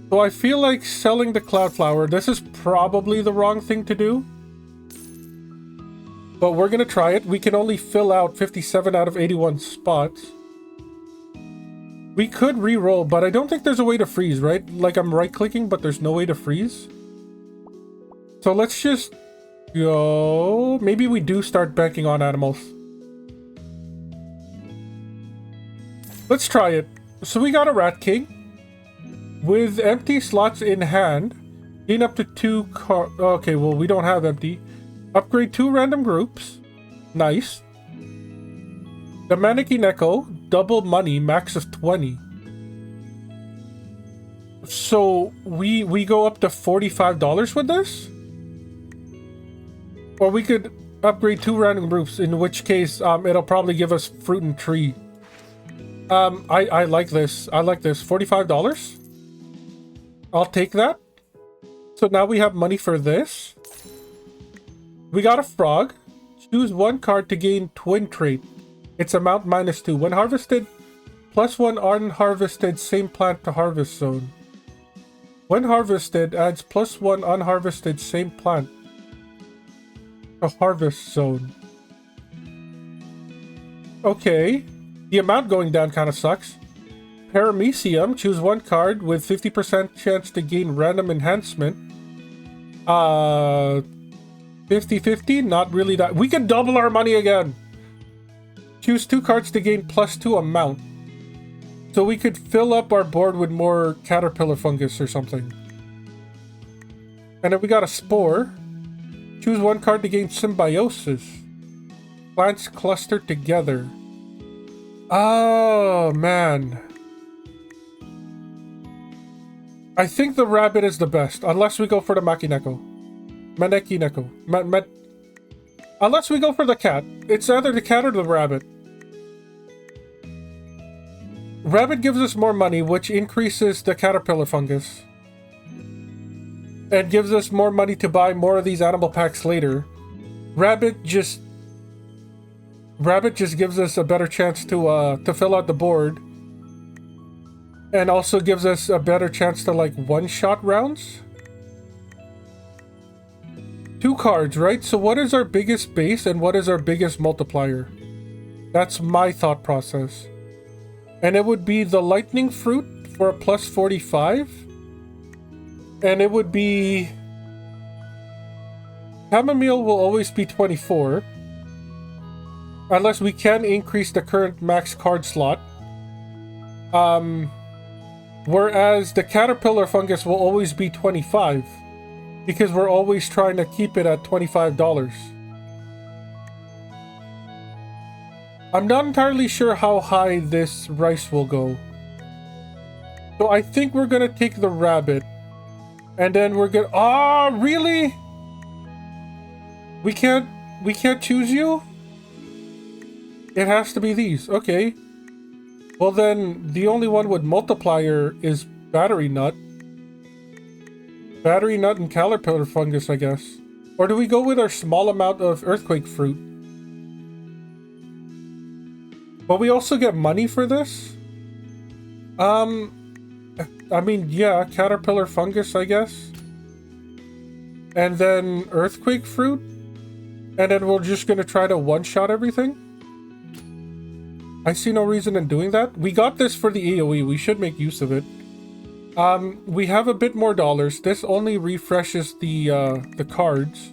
So I feel like selling the cloud flower, this is probably the wrong thing to do. But we're gonna try it. We can only fill out 57 out of 81 spots. We could re-roll, but I don't think there's a way to freeze, right? Like I'm right-clicking, but there's no way to freeze. So let's just go... Maybe we do start banking on animals. Let's try it. So we got a Rat King. With empty slots in hand, gain up to 2 cards. Okay, well, we don't have empty. Upgrade 2 random groups. Nice. The Mannequin Echo, double money, max of 20. So we go up to $45 with this? Or we could upgrade 2 random groups, in which case it'll probably give us fruit and tree. I like this. I like this. $45? I'll take that. So now we have money for this. We got a frog. Choose 1 card to gain twin trait. Its amount -2. When harvested, +1 unharvested same plant to harvest zone. When harvested, adds +1 unharvested same plant to harvest zone. Okay. The amount going down kind of sucks. Paramecium. Choose 1 card with 50% chance to gain random enhancement. 50-50? Not really that. We can double our money again. Choose 2 cards to gain +2 amount. So we could fill up our board with more caterpillar fungus or something. And then we got a spore. Choose one card to gain symbiosis. Plants cluster together. Oh, man. I think the rabbit is the best, unless we go for the Makineko. Manekineko. Unless we go for the cat. It's either the cat or the rabbit. Rabbit gives us more money, which increases the caterpillar fungus. And gives us more money to buy more of these animal packs later. Rabbit just gives us a better chance to fill out the board. And also gives us a better chance to, like, one-shot rounds. 2 cards, right? So what is our biggest base and what is our biggest multiplier? That's my thought process. And it would be the lightning fruit for a plus 45. And it would be... chamomile will always be 24. Unless we can increase the current max card slot. Whereas the caterpillar fungus will always be 25. Because we're always trying to keep it at $25. I'm not entirely sure how high this rice will go. So I think we're gonna take the rabbit. And then we're gonna... Ah, really? We can't choose you? It has to be these. Okay. Well then, the only one with multiplier is battery nut. Battery nut and caterpillar fungus, I guess. Or do we go with our small amount of earthquake fruit? But we also get money for this? I mean, yeah, caterpillar fungus, I guess. And then earthquake fruit. And then we're just gonna try to one-shot everything? I see no reason in doing that. We got this for the AoE. We should make use of it. We have a bit more dollars. This only refreshes the cards.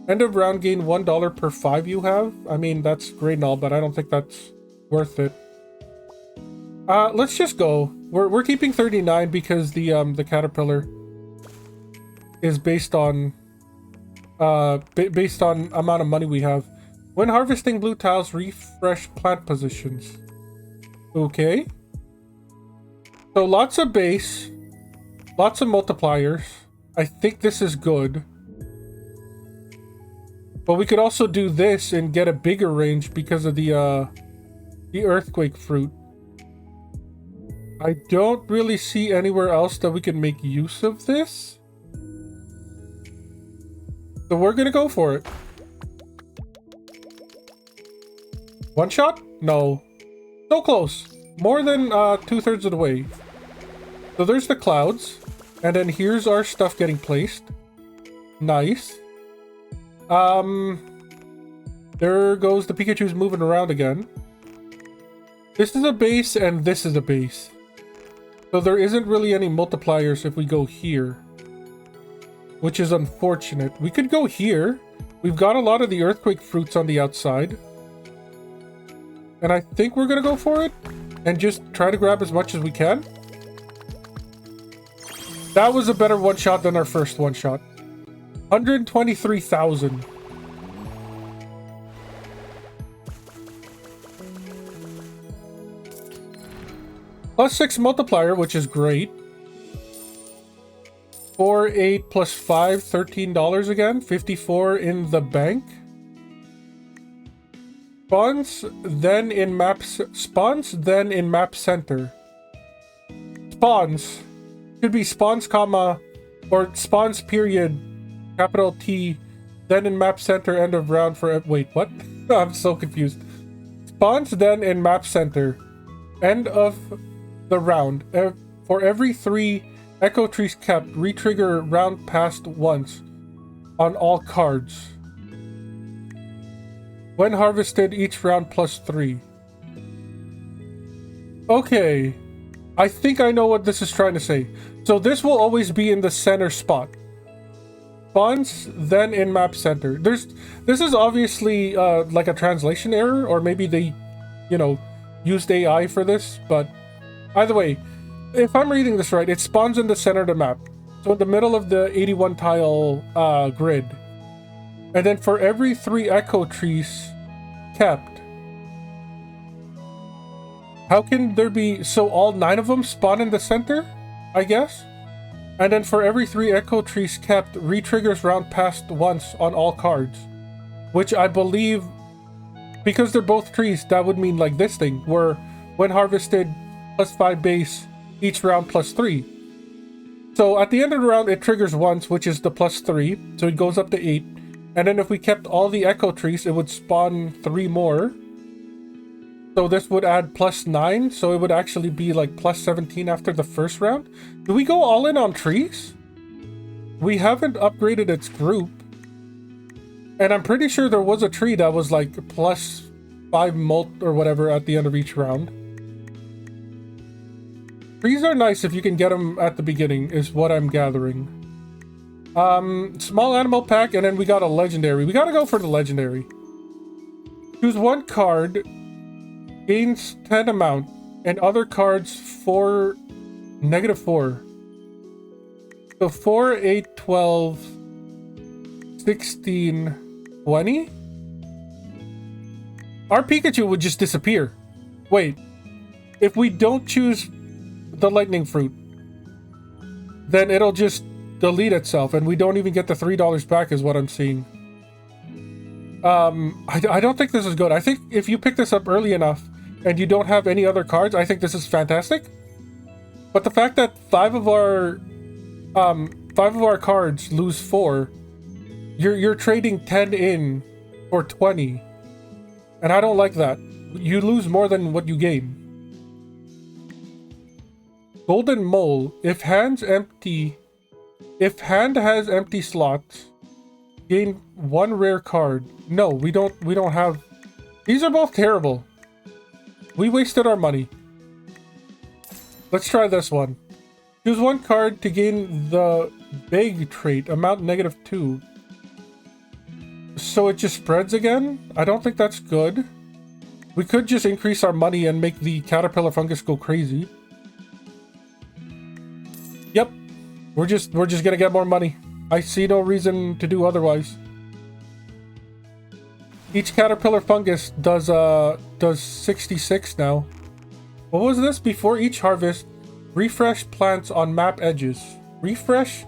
End of round, gain $1 per 5 you have. I mean, that's great and all, but I don't think that's worth it. Let's just go. We're keeping 39 because the caterpillar is based on amount of money we have. When harvesting blue tiles, refresh plant positions. Okay. So lots of base, lots of multipliers. I think this is good. But we could also do this and get a bigger range because of the earthquake fruit. I don't really see anywhere else that we can make use of this. So we're gonna go for it. One shot? No. So close. More than 2/3 of the way. So there's the clouds. And then here's our stuff getting placed. Nice. There goes the Pikachu's moving around again. This is a base and this is a base. So there isn't really any multipliers if we go here. Which is unfortunate. We could go here. We've got a lot of the earthquake fruits on the outside. And I think we're gonna go for it. And just try to grab as much as we can. That was a better one-shot than our first one-shot. 123,000. +6 multiplier, which is great. 4, 8, plus 5, $13 again. 54 in the bank. Spawns, then in map center. Spawns. Should be spawns, comma, or spawns period, capital T, then in map center, end of round for... Wait, what? I'm so confused. Spawns, then in map center, end of the round. For every 3 echo trees kept, re-trigger round passed once on all cards. When harvested, each round +3. Okay. I think I know what this is trying to say. So this will always be in the center spot. Spawns, then in map center. This is obviously like a translation error, or maybe they, used AI for this, but Either way, if I'm reading this right, it spawns in the center of the map. So in the middle of the 81 tile grid. And then for every 3 echo trees kept. How can there be... So all 9 of them spawn in the center? I guess? And then for every 3 echo trees kept, re-triggers round passed once on all cards. Which I believe... Because they're both trees, that would mean like this thing. Where when harvested, +5 base, each round +3. So at the end of the round, it triggers once, which is the +3. So it goes up to 8. And then if we kept all the echo trees, it would spawn 3 more. So this would add +9. So it would actually be like +17 after the first round. Do we go all in on trees? We haven't upgraded its group. And I'm pretty sure there was a tree that was like +5 molt or whatever at the end of each round. Trees are nice if you can get them at the beginning, is what I'm gathering. Small animal pack, and then we got a legendary. We gotta go for the legendary. Choose 1 card, gains 10 amount, and other cards for -4. So 4, 8, 12, 16, 20? Our Pikachu would just disappear. Wait, if we don't choose the lightning fruit, then it'll just delete itself and we don't even get the $3 back is what I'm seeing. I don't think this is good. I think if you pick this up early enough and you don't have any other cards, I think this is fantastic. But the fact that 5 of our cards lose 4, you're trading 10 in for 20. And I don't like that. You lose more than what you gain. Golden Mole. If hand has empty slots, gain 1 rare card. No, we don't have. These are both terrible. We wasted our money. Let's try this one. Choose 1 card to gain the big trait, amount -2. So it just spreads again? I don't think that's good. We could just increase our money and make the caterpillar fungus go crazy. Yep. We're just gonna get more money. I see no reason to do otherwise. Each caterpillar fungus does 66 now. What was this? Before each harvest, refresh plants on map edges. Refresh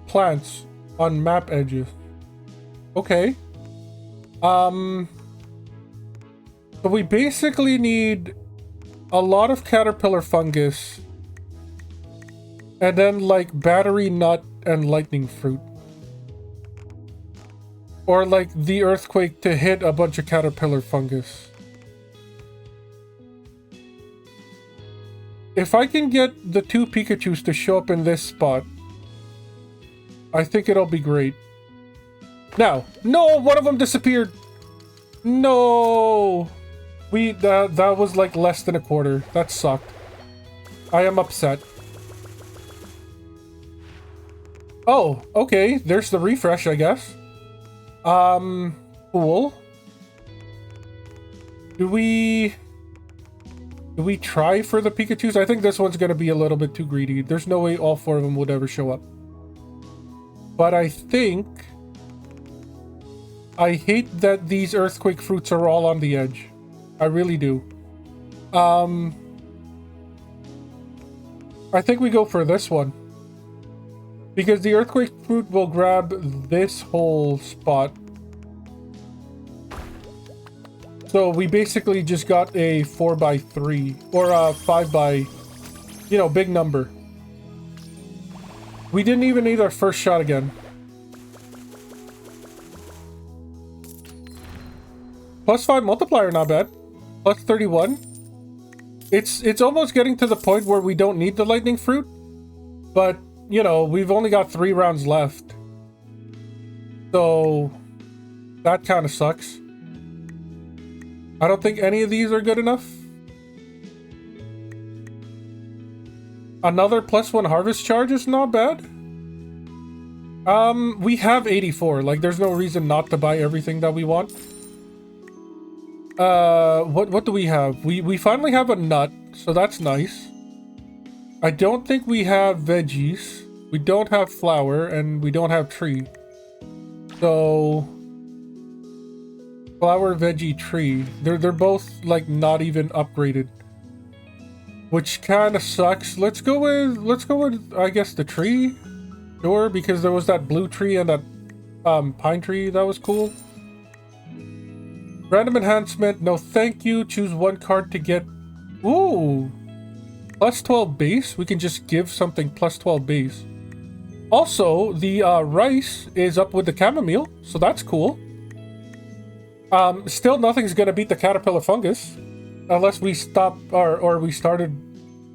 plants on map edges. Okay. So we basically need a lot of caterpillar fungus and then like battery nut and lightning fruit. Or like the earthquake to hit a bunch of caterpillar fungus. If I can get the 2 Pikachus to show up in this spot, I think it'll be great. Now, no, one of them disappeared. No, that was like less than a quarter. That sucked. I am upset. Oh, okay. There's the refresh, I guess. Cool. Do we try for the Pikachus? I think this one's gonna be a little bit too greedy. There's no way all 4 of them would ever show up. But I think I hate that these earthquake fruits are all on the edge. I really do. I think we go for this one. Because the earthquake fruit will grab this whole spot. So we basically just got a 4x3 or a 5x, you know, big number. We didn't even need our first shot again. +5 multiplier, not bad. +31. It's almost getting to the point where we don't need the lightning fruit, but you know, we've only got 3 rounds left. So that kind of sucks. I don't think any of these are good enough. Another +1 harvest charge is not bad. We have 84. Like, there's no reason not to buy everything that we want. What do we have? We finally have a nut, so that's nice. I don't think we have veggies. We don't have flour, and we don't have tree. So flower, veggie, tree. They're both like not even upgraded, which kind of sucks. Let's go with I guess the tree, sure, because there was that blue tree and that pine tree that was cool. Random enhancement, no thank you. Choose one card to get. Ooh, plus 12 base. We can just give something plus 12 base. Also, the rice is up with the chamomile, so that's cool. Still nothing's gonna beat the caterpillar fungus, unless we stop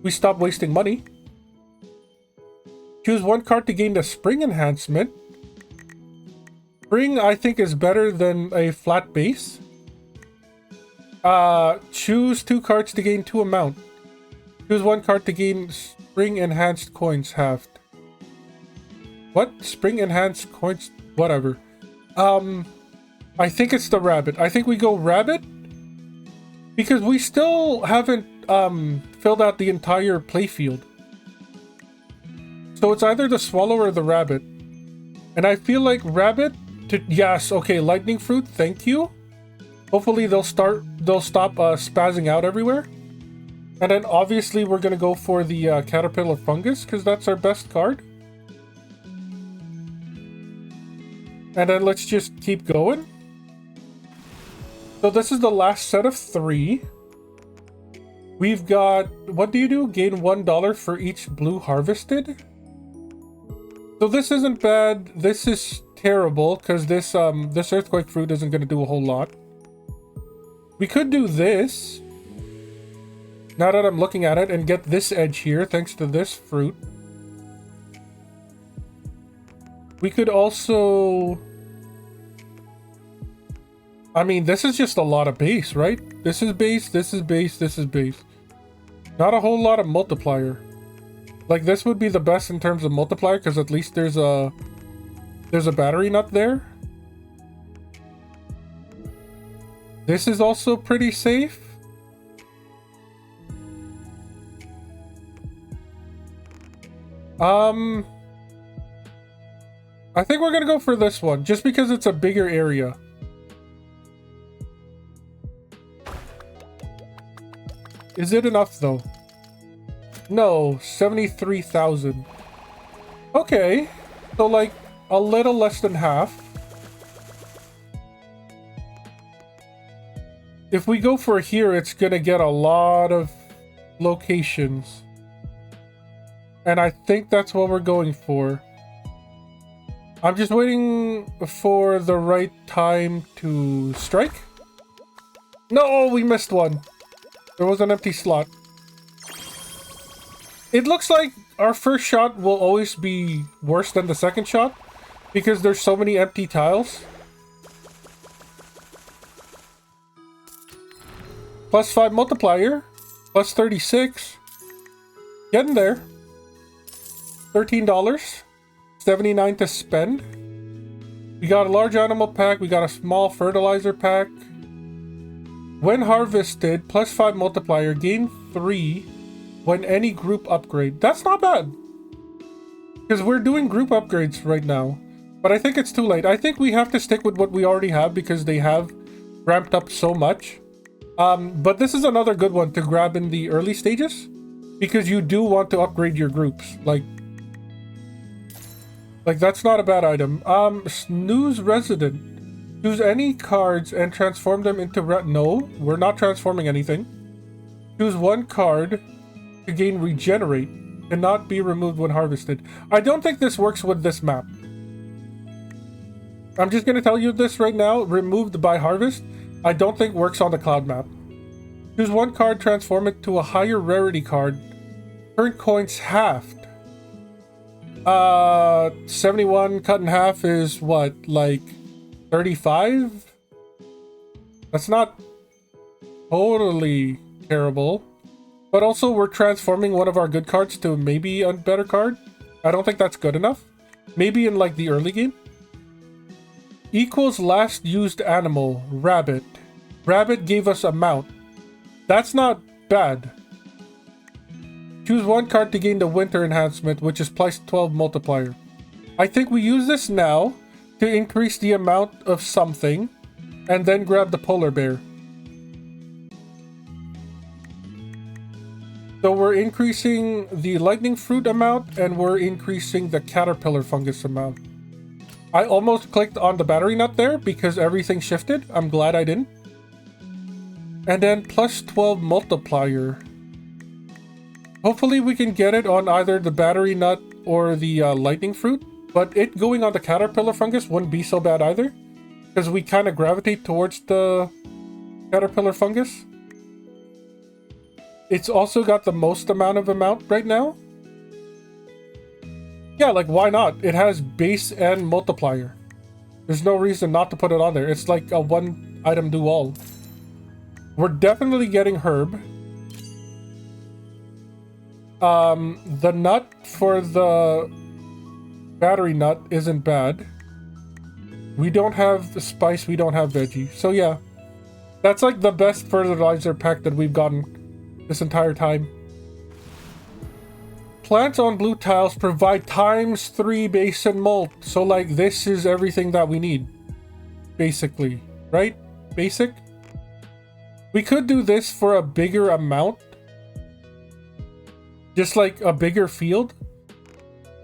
we stop wasting money. Choose one card to gain the spring enhancement. Spring, I think, is better than a flat base. Choose 2 cards to gain 2 amount. Choose 1 card to gain spring enhanced coins halved. What? Spring enhanced coins? Whatever. I think it's the rabbit. I think we go rabbit because we still haven't filled out the entire playfield. So it's either the swallow or the rabbit. And I feel like rabbit to yes, okay, lightning fruit, thank you. Hopefully they'll stop spazzing out everywhere. And then obviously we're gonna go for the caterpillar fungus because that's our best card. And then let's just keep going. So this is the last set of 3. We've got, what do you do? Gain $1 for each blue harvested. So this isn't bad. This is terrible because this earthquake fruit isn't going to do a whole lot. We could do this, now that I'm looking at it, and get this edge here thanks to this fruit. We could also... I mean, this is just a lot of base, right? This is base, this is base, this is base. Not a whole lot of multiplier. Like, this would be the best in terms of multiplier, because at least there's a battery nut there. This is also pretty safe. I think we're gonna go for this one, just because it's a bigger area. Is it enough though? No, 73,000. Okay, so like a little less than half. If we go for here, it's gonna get a lot of locations. And I think that's what we're going for. I'm just waiting for the right time to strike. No, we missed one. There was an empty slot. It looks like our first shot will always be worse than the second shot because there's so many empty tiles. Plus 5 multiplier. Plus 36. Getting there. $13. 79 to spend. We got a large animal pack. We got a small fertilizer pack. When harvested, plus 5 multiplier, gain 3 when any group upgrade. That's not bad. Because we're doing group upgrades right now. But I think it's too late. I think we have to stick with what we already have because they have ramped up so much. But this is another good one to grab in the early stages. Because you do want to upgrade your groups. Like that's not a bad item. Snooze Resident. Choose any cards and transform them into no, we're not transforming anything. Choose 1 card to gain regenerate. Cannot be removed when harvested. I don't think this works with this map. I'm just gonna tell you this right now. Removed by harvest, I don't think works on the cloud map. Choose 1 card, transform it to a higher rarity card. Current coins halved. 71 cut in half is what, like 35? That's not totally terrible. But also we're transforming one of our good cards to maybe a better card. I don't think that's good enough. Maybe in like the early game. Equals last used animal, rabbit. Rabbit gave us a mount. That's not bad. Choose one card to gain the winter enhancement, which is plus 12 multiplier. I think we use this now to increase the amount of something, and then grab the polar bear. So we're increasing the lightning fruit amount, and we're increasing the caterpillar fungus amount. I almost clicked on the battery nut there because everything shifted. I'm glad I didn't. And then plus 12 multiplier. Hopefully we can get it on either the battery nut or the lightning fruit. But it going on the caterpillar fungus wouldn't be so bad either, because we kind of gravitate towards the caterpillar fungus. It's also got the most amount right now. Yeah, like why not? It has base and multiplier. There's no reason not to put it on there. It's like a one item do all. We're definitely getting herb. The nut for the battery nut isn't bad. We don't have the spice, we don't have veggie. So yeah, that's like the best fertilizer pack that we've gotten this entire time. Plants on blue tiles provide ×3 base and molt. So like this is everything that we need. Basically, right? Basic? We could do this for a bigger amount. Just like a bigger field.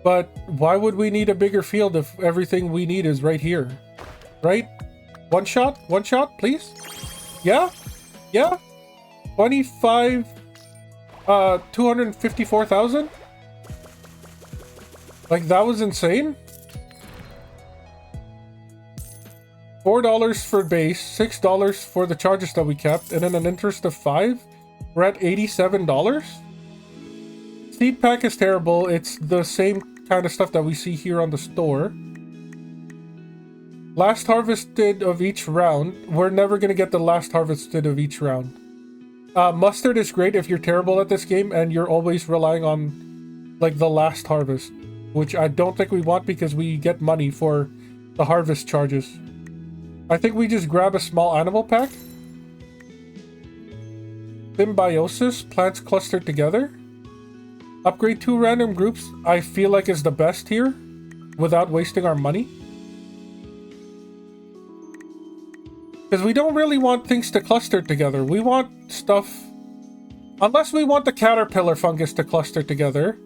But why would we need a bigger field if everything we need is right here? Right? One shot, please? Yeah? Yeah? 25, 254,000? Like, that was insane? $4 for base, $6 for the charges that we kept, and then an interest of 5? We're at $87? Seed pack is terrible. It's the same kind of stuff that we see here on the store. Last harvested of each round. We're never going to get the last harvested of each round. Mustard is great if you're terrible at this game and you're always relying on like the last harvest, which I don't think we want because we get money for the harvest charges. I think we just grab a small animal pack. Symbiosis, plants clustered together. Upgrade 2 random groups, I feel like is the best here, without wasting our money. Because we don't really want things to cluster together. We want stuff... Unless we want the caterpillar fungus to cluster together,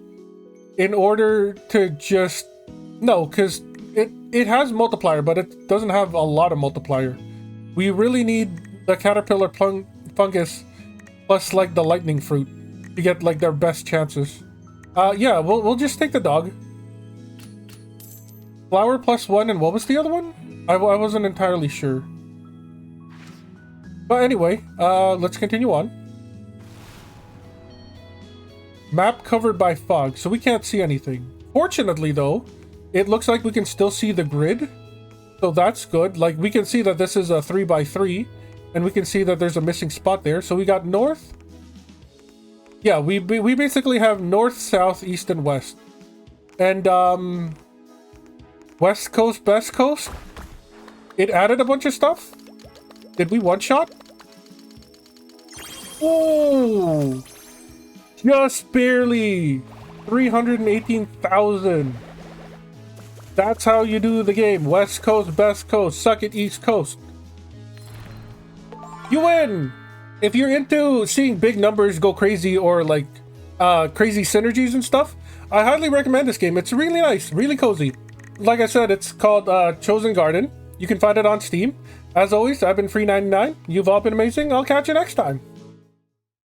in order to just... No, because it has multiplier, but it doesn't have a lot of multiplier. We really need the caterpillar fungus plus like the lightning fruit to get like their best chances. Yeah, we'll just take the dog. Flower +1, and what was the other one? I wasn't entirely sure. But anyway, let's continue on. Map covered by fog, so we can't see anything. Fortunately though, it looks like we can still see the grid. So that's good. Like we can see that this is a 3x3, and we can see that there's a missing spot there. So we got north. Yeah, we basically have north, south, east, and west. And, west coast, best coast. It added a bunch of stuff. Did we one-shot? Oh! Just barely! 318,000. That's how you do the game. West coast, best coast. Suck it, east coast. You win! If you're into seeing big numbers go crazy or like crazy synergies and stuff, I highly recommend this game. It's really nice, really cozy. Like I said, it's called Chosen Garden. You can find it on Steam. As always, I've been Free99. You've all been amazing. I'll catch you next time.